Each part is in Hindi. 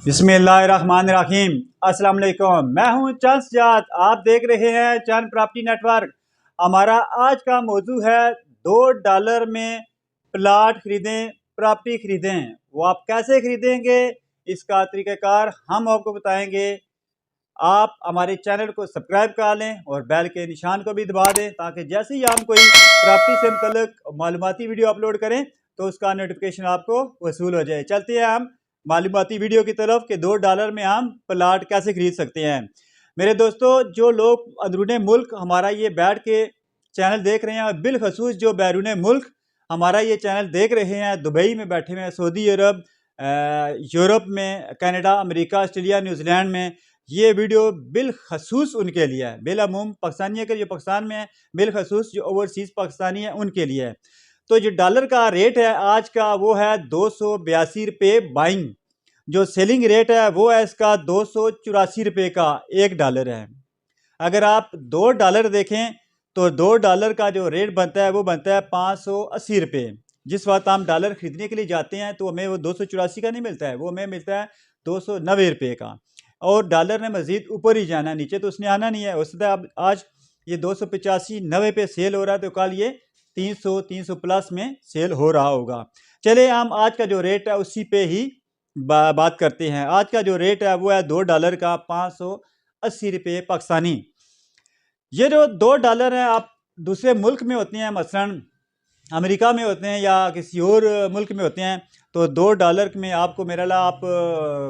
बिस्मिल्लाहिर्रहमानिर्रहीम। अस्सलाम वालेकुम। मैं हूं चंद सजाद, आप देख रहे हैं चंद प्रॉपर्टी नेटवर्क। हमारा आज का मौजू है $2 में प्लाट खरीदें, प्रॉपर्टी खरीदें। वो आप कैसे खरीदेंगे, इसका तरीक़ाकार हम आपको बताएंगे। आप हमारे चैनल को सब्सक्राइब कर लें और बेल के निशान को भी दबा दें, ताकि जैसे ही हम कोई प्रॉपर्टी से मुतल्लिक मालूमाती वीडियो अपलोड करें तो उसका नोटिफिकेशन आपको वसूल हो जाए। चलते हैं हम मालूमाती वीडियो की तरफ कि $2 में हम प्लाट कैसे खरीद सकते हैं। मेरे दोस्तों, जो लोग अंदरूनी मुल्क हमारा ये बैठ के चैनल देख रहे हैं, और बिलखसूस जो बैरून मुल्क हमारा ये चैनल देख रहे हैं, दुबई में बैठे हुए हैं, सऊदी अरब, यूरोप में, कनाडा, अमेरिका, ऑस्ट्रेलिया, न्यूजीलैंड में, ये वीडियो बिलखसूस उनके लिए है। बिलअमूम पाकिस्तानी के जो पाकिस्तान में है, बिलखसूस जो ओवरसीज़ पाकिस्तानी है उनके लिए है। तो जो डॉलर का रेट है आज का, वो है ₹282 बाइंग। जो सेलिंग रेट है वो है इसका ₹284 का $1 है। अगर आप $2 देखें तो $2 का जो रेट बनता है वो बनता है ₹580। जिस वक्त हम डॉलर खरीदने के लिए जाते हैं तो हमें वो 284 का नहीं मिलता है, वो हमें मिलता है ₹290 का। और डॉलर ने मजीद ऊपर ही जाना, नीचे तो उसने आना नहीं है। उससे अब आज ये 285-90 पे सेल हो रहा है, तो कल ये 300 प्लस में सेल हो रहा होगा। चले हम आज का जो रेट है उसी पे ही बात करते हैं। आज का जो रेट है वो है $2 का ₹580 पाकिस्तानी। ये जो $2 है, आप दूसरे मुल्क में होते हैं, मसलन अमेरिका में होते हैं या किसी और मुल्क में होते हैं, तो $2 में आपको मेरा ला आप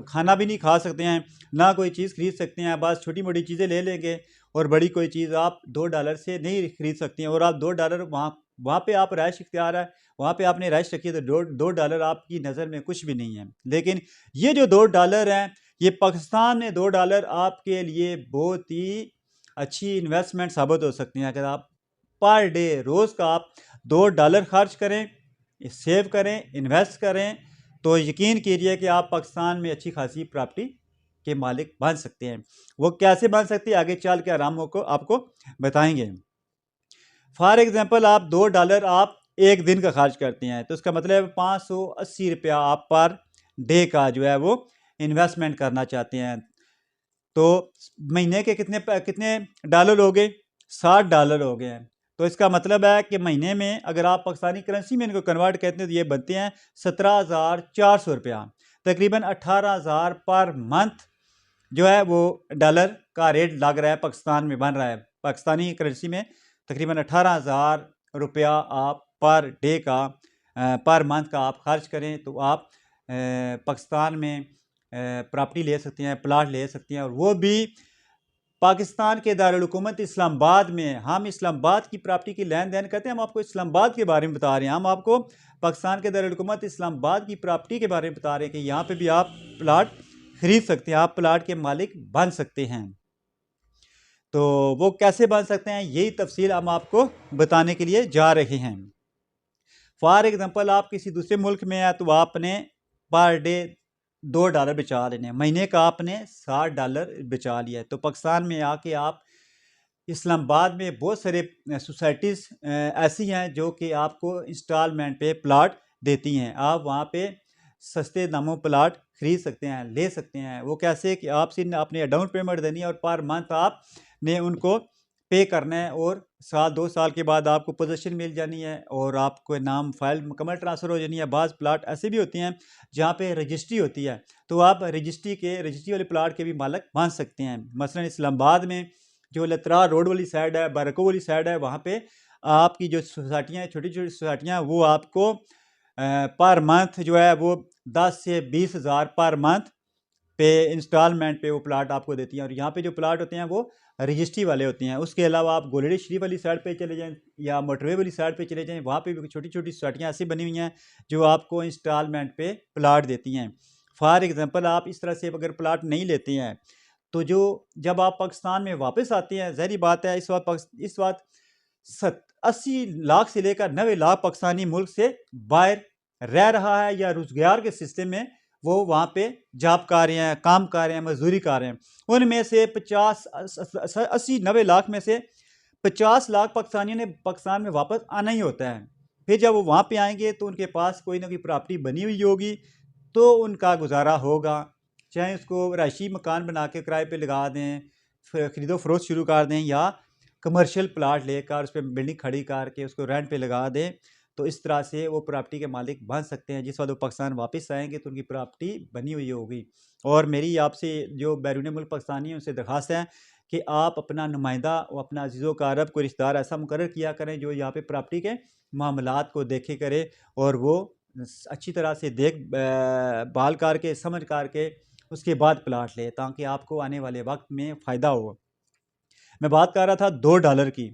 खाना भी नहीं खा सकते हैं, ना कोई चीज़ खरीद सकते हैं। बस छोटी मोटी चीज़ें ले लेंगे और बड़ी कोई चीज़ आप $2 से नहीं खरीद सकती हैं। और आप $2 वहाँ पे आप रहायश इख्तियार है, वहाँ पे आपने रहायश रखी है, तो $2 आपकी नज़र में कुछ भी नहीं है। लेकिन ये जो $2 हैं, ये पाकिस्तान में $2 आपके लिए बहुत ही अच्छी इन्वेस्टमेंट साबित हो सकती हैं। अगर आप पर डे रोज़ का आप $2 खर्च करें, सेव करें, इन्वेस्ट करें, तो यकीन कीजिए कि आप पाकिस्तान में अच्छी खासी प्रॉपर्टी के मालिक बन सकते हैं। वो कैसे बन सकती है आगे चल के आराम को आपको बताएंगे। फॉर एग्जांपल, आप $2 आप एक दिन का खर्च करते हैं, तो इसका मतलब ₹580 आप पर डे का जो है वो इन्वेस्टमेंट करना चाहते हैं। तो महीने के कितने डॉलर हो गए? $60 हो गए हैं। तो इसका मतलब है कि महीने में अगर आप पाकिस्तानी करेंसी में इनको कन्वर्ट करते हैं तो ये बनते हैं ₹17,400। तकरीबन 18,000 पर मंथ जो है वो डॉलर का रेट लग रहा है, पाकिस्तान में बन रहा है। पाकिस्तानी करेंसी में तकरीबन ₹18,000 आप पर डे का पर मंथ का आप खर्च करें तो आप पाकिस्तान में प्रॉपर्टी ले सकते हैं, प्लाट ले सकते हैं। और वो भी पाकिस्तान के दारुल हुकूमत इस्लामाबाद में। हम इस्लामाबाद की प्रॉपर्टी की लेन देन करते हैं, हम आपको इस्लामाबाद के बारे में बता रहे हैं। हम आपको पाकिस्तान के दारुल हुकूमत इस्लामाबाद की प्रॉपर्टी के बारे में बता रहे हैं कि यहाँ पे भी आप प्लाट खरीद सकते हैं, आप प्लाट के मालिक बन सकते हैं। तो वो कैसे बन सकते हैं, यही तफसील हम आपको बताने के लिए जा रहे हैं। फॉर एग्जांपल, आप किसी दूसरे मुल्क में हैं तो आपने पर डे $2 बचा लेने, महीने का आपने $60 बचा लिया है। तो पाकिस्तान में आके आप इस्लामाबाद में बहुत सारे सोसाइटीज़ ऐसी हैं जो कि आपको इंस्टॉलमेंट पे प्लाट देती हैं। आप वहाँ पे सस्ते दामों प्लाट खरीद सकते हैं, ले सकते हैं। वो कैसे कि आप सिर्फ अपने डाउन पेमेंट देनी है और पर मंथ आपने उनको पे करना है, और 2 साल के बाद आपको पोजीशन मिल जानी है और आपको नाम फाइल मुकम्मल ट्रांसफ़र हो जानी है। बाज़ प्लाट ऐसे भी होती हैं जहाँ पे रजिस्ट्री होती है, तो आप रजिस्ट्री वाले प्लाट के भी मालिक बन सकते हैं। मसलन इस्लामाबाद में जो लतरा रोड वाली साइड है, बरको वाली साइड है, वहाँ पे आपकी जो सोसाइटियाँ हैं, छोटी छोटी सोसाइटियाँ, वो आपको पर मंथ जो है वो 10 से 20 हज़ार पर मंथ पे इंस्टॉलमेंट पे वो प्लाट आपको देती हैं। और यहाँ पे जो प्लाट होते हैं वो रजिस्ट्री वाले होते हैं। उसके अलावा आप गोलड़ी शरीफ वाली साइड पे चले जाएं या मोटरवे वाली साइड पे चले जाएं, वहाँ पे भी छोटी छोटी सोसाइटियाँ ऐसी बनी हुई हैं जो आपको इंस्टॉलमेंट पे प्लाट देती हैं। फॉर एग्जांपल, आप इस तरह से अगर प्लाट नहीं लेते हैं तो जब आप पाकिस्तान में वापस आते हैं, ज़ाहिर बात है इस वक्त 80 लाख से लेकर 90 लाख पाकिस्तानी मुल्क से बाहर रह रहा है, या रोजगार के सिस्टम में वो वहाँ पे जॉब कर रहे हैं, काम कर रहे हैं, मजदूरी कर रहे हैं। उनमें से 80-90 लाख में से 50 लाख पाकिस्तानियों ने पाकिस्तान में वापस आना ही होता है। फिर जब वो वहाँ पे आएंगे तो उनके पास कोई ना कोई प्रॉपर्टी बनी हुई होगी, तो उनका गुजारा होगा। चाहे उसको रहायशी मकान बना के किराए पे लगा दें, ख़रीदो फरोख्त शुरू कर दें, या कमर्शियल प्लाट लेकर उस पर बिल्डिंग खड़ी करके उसको रेंट पे लगा दें, तो इस तरह से वो प्रॉपर्टी के मालिक बन सकते हैं। जिस वक्त वो पाकिस्तान वापस आएंगे तो उनकी प्रॉपर्टी बनी हुई होगी। और मेरी आपसे जो बैरून मुल्क पाकिस्तानी हैं उनसे दरख्वास्त है कि आप अपना नुमाइंदा और अपना अजीज़ो कारब कोई रिश्तेदार ऐसा मुकर्रर किया करें जो यहाँ पे प्रॉपर्टी के मामलात को देखे करे, और वो अच्छी तरह से देख भाल करके समझ करके उसके बाद प्लाट ले, ताकि आपको आने वाले वक्त में फ़ायदा हो। मैं बात कर रहा था $2 की,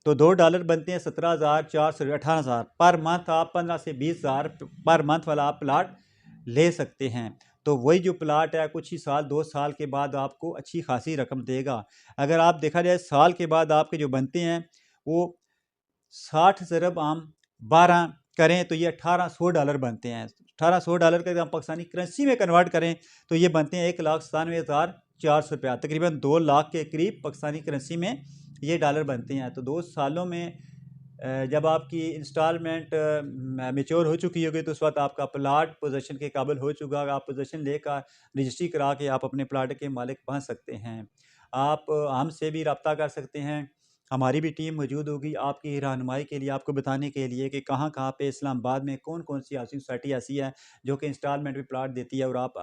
तो $2 बनते हैं 17,400 18,000 पर मंथ। आप 15 से 20,000 पर मंथ वाला आप प्लाट ले सकते हैं। तो वही जो प्लाट है कुछ ही साल 2 साल के बाद आपको अच्छी खासी रकम देगा। अगर आप देखा जाए साल के बाद आपके जो बनते हैं वो 60 ज़रब आम 12 करें तो ये $1,800 बनते हैं। $1,800 का हम पाकिस्तानी करेंसी में कन्वर्ट करें तो ये बनते हैं 1,97,400 रुपया, तकरीबन 2 लाख के करीब पाकिस्तानी करेंसी में ये डॉलर बनते हैं। तो 2 सालों में जब आपकी इंस्टॉलमेंट मैच्योर हो चुकी होगी तो उस वक्त आपका प्लाट पोजीशन के काबिल हो चुका होगा। आप पोजीशन लेकर रजिस्ट्री करा के आप अपने प्लाट के मालिक बन सकते हैं। आप हमसे भी रब्ता कर सकते हैं, हमारी भी टीम मौजूद होगी आपकी रहनुमाई के लिए, आपको बताने के लिए कि कहाँ कहाँ पे इस्लामाबाद में कौन कौन सी हाउसिंग सोसाइटी ऐसी है जो कि इंस्टॉलमेंट पे प्लाट देती है और आप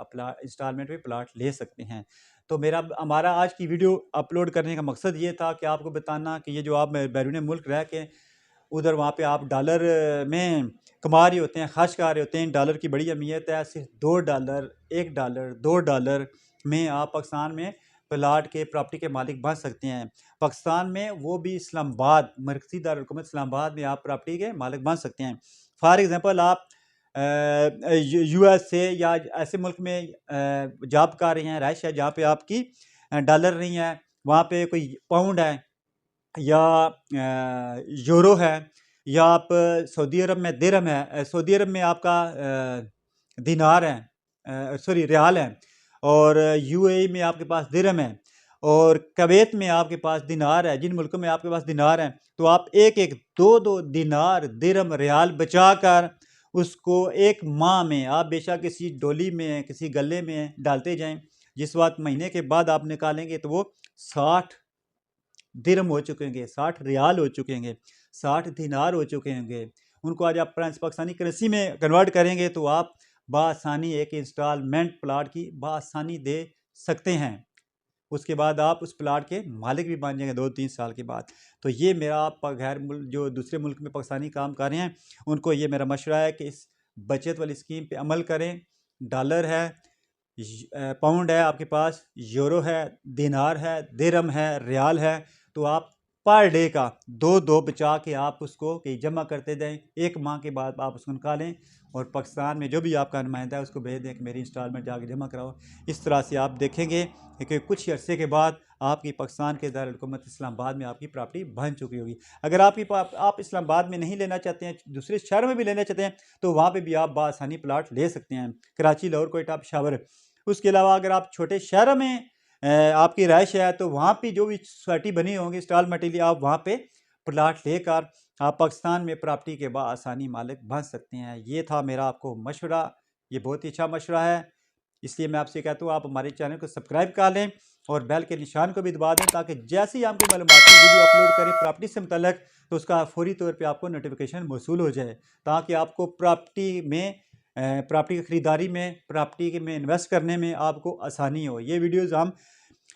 इंस्टॉलमेंट पे प्लाट ले सकते हैं। तो हमारा आज की वीडियो अपलोड करने का मकसद ये था कि आपको बताना कि ये जो आप बैरून मुल्क रह के उधर वहाँ पे आप डॉलर में कमा रहे होते हैं, खर्च कर रहे होते हैं, डॉलर की बड़ी अहमियत है। सिर्फ $2, $1, $2 में आप पाकिस्तान में प्लाट के प्रॉपर्टी के मालिक बन सकते हैं। पाकिस्तान में वो भी इस्लामाबाद, मरकज़ी दारुल-हुकूमत इस्लामाबाद में आप प्रॉपर्टी के मालिक बन सकते हैं। फॉर एग्ज़ाम्पल आप USA या ऐसे मुल्क में जॉब कर रहे हैं, रहाइश है जहाँ पे आपकी डॉलर नहीं है, वहाँ पे कोई पाउंड है या यूरो है, या आप सऊदी अरब में दिरहम है, सऊदी अरब में आपका दिनार है, सॉरी रियाल है, और UAE में आपके पास दिरहम है, और कुवैत में आपके पास दिनार है। जिन मुल्कों में आपके पास दिनार है तो आप एक एक दो दिनार दिरहम रियाल बचा कर उसको एक माह में आप बेशक किसी डोली में किसी गले में डालते जाएं। जिस वक्त महीने के बाद आप निकालेंगे तो वो 60 दिरहम हो चुके होंगे, 60 रियाल हो चुके होंगे, 60 दिनार हो चुके होंगे। उनको आज आप पाकिस्तानी करेंसी में कन्वर्ट करेंगे तो आप बआसानी एक इंस्टॉलमेंट प्लाट की बआसानी दे सकते हैं। उसके बाद आप उस प्लाट के मालिक भी बन जाएंगे 2-3 साल के बाद। तो ये मेरा आप गैर मुल्क जो दूसरे मुल्क में पाकिस्तानी काम कर रहे हैं उनको ये मेरा मशवरा है कि इस बचत वाली स्कीम पे अमल करें। डॉलर है, पाउंड है आपके पास, यूरो है, दिनार है, दिरहम है, रियाल है, तो आप पर डे का 2-2 बचा के आप उसको कहीं जमा करते जाएं। एक माह के बाद आप उसको निकालें और पाकिस्तान में जो भी आपका नुमाइंदा है उसको भेज दें कि मेरी इंस्टॉलमेंट जाके जमा कराओ। इस तरह से आप देखेंगे कि कुछ अरसे के बाद आपकी पाकिस्तान के दारुल-हुकूमत इस्लामाबाद में आपकी प्रॉपर्टी बन चुकी होगी। अगर आप इस्लामाबाद में नहीं लेना चाहते हैं, दूसरे शहर में भी लेना चाहते हैं, तो वहाँ पे भी आप बआसानी प्लाट ले सकते हैं, कराची, लाहौर, कोयटा, पेशावर। उसके अलावा अगर आप छोटे शहरों में आपकी रहाइश है तो वहाँ पे जो भी सोसाइटी बनी होंगी इंस्टॉलमेंट के लिए आप वहाँ पे प्लाट लेकर आप पाकिस्तान में प्रॉपर्टी के बआसानी मालिक बन सकते हैं। ये था मेरा आपको मशवरा, ये बहुत ही अच्छा मशवरा है। इसलिए मैं आपसे कहता हूँ आप हमारे चैनल को सब्सक्राइब कर लें और बेल के निशान को भी दबा दें, ताकि जैसे ही हम कोई मालूमाती वीडियो अपलोड करें प्रॉपर्टी से मुतल्लिक तो उसका फौरी तौर पे आपको नोटिफिकेशन मौसूल हो जाए, ताकि आपको प्रॉपर्टी की ख़रीदारी में, प्रॉपर्टी में इन्वेस्ट करने में आपको आसानी हो। ये वीडियोज़ हम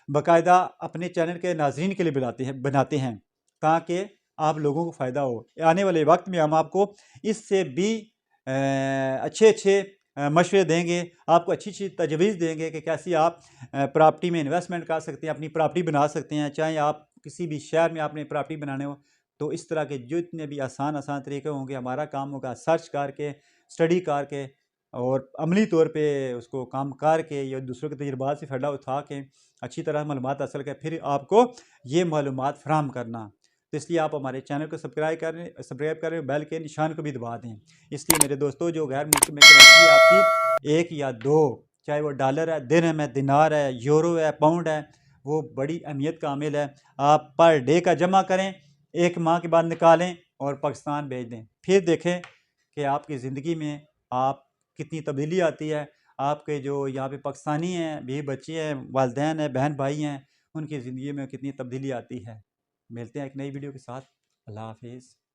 बाकायदा अपने चैनल के नाज़रीन के लिए बनाते हैं ताकि आप लोगों को फ़ायदा हो। आने वाले वक्त में हम आपको इससे भी अच्छे मशवरे देंगे, आपको अच्छी तजवीज़ देंगे कि कैसे आप प्रॉपर्टी में इन्वेस्टमेंट कर सकते हैं, अपनी प्रॉपर्टी बना सकते हैं। चाहे आप किसी भी शहर में आपने प्रॉपर्टी बनाने हो तो इस तरह के जितने भी आसान तरीके होंगे हमारा काम होगा सर्च करके, स्टडी करके और अमली तौर पे उसको काम करके या दूसरों के तजुर्बात से फ़ायदा उठा के अच्छी तरह मालूमात हासिल कर फिर आपको ये मालूमात फराहम करना। तो इसलिए आप हमारे चैनल को सब्सक्राइब करें, बेल के निशान को भी दबा दें। इसलिए मेरे दोस्तों जो गैर मुल्क में करेंसी है आपकी 1 या 2, चाहे वो डॉलर है, दिरहम है, दिनार है, यूरो है, पाउंड है, वो बड़ी अहमियत का हामिल है। आप पर डे का जमा करें, 1 माह के बाद निकालें और पाकिस्तान भेज दें। फिर देखें कि आपकी ज़िंदगी में आप कितनी तब्दीली आती है, आपके जो यहाँ पे पाकिस्तानी हैं, भी बच्चे हैं, वालिदैन हैं, बहन भाई हैं, उनकी ज़िंदगी में कितनी तब्दीली आती है। मिलते हैं एक नई वीडियो के साथ। अल्लाह हाफिज़।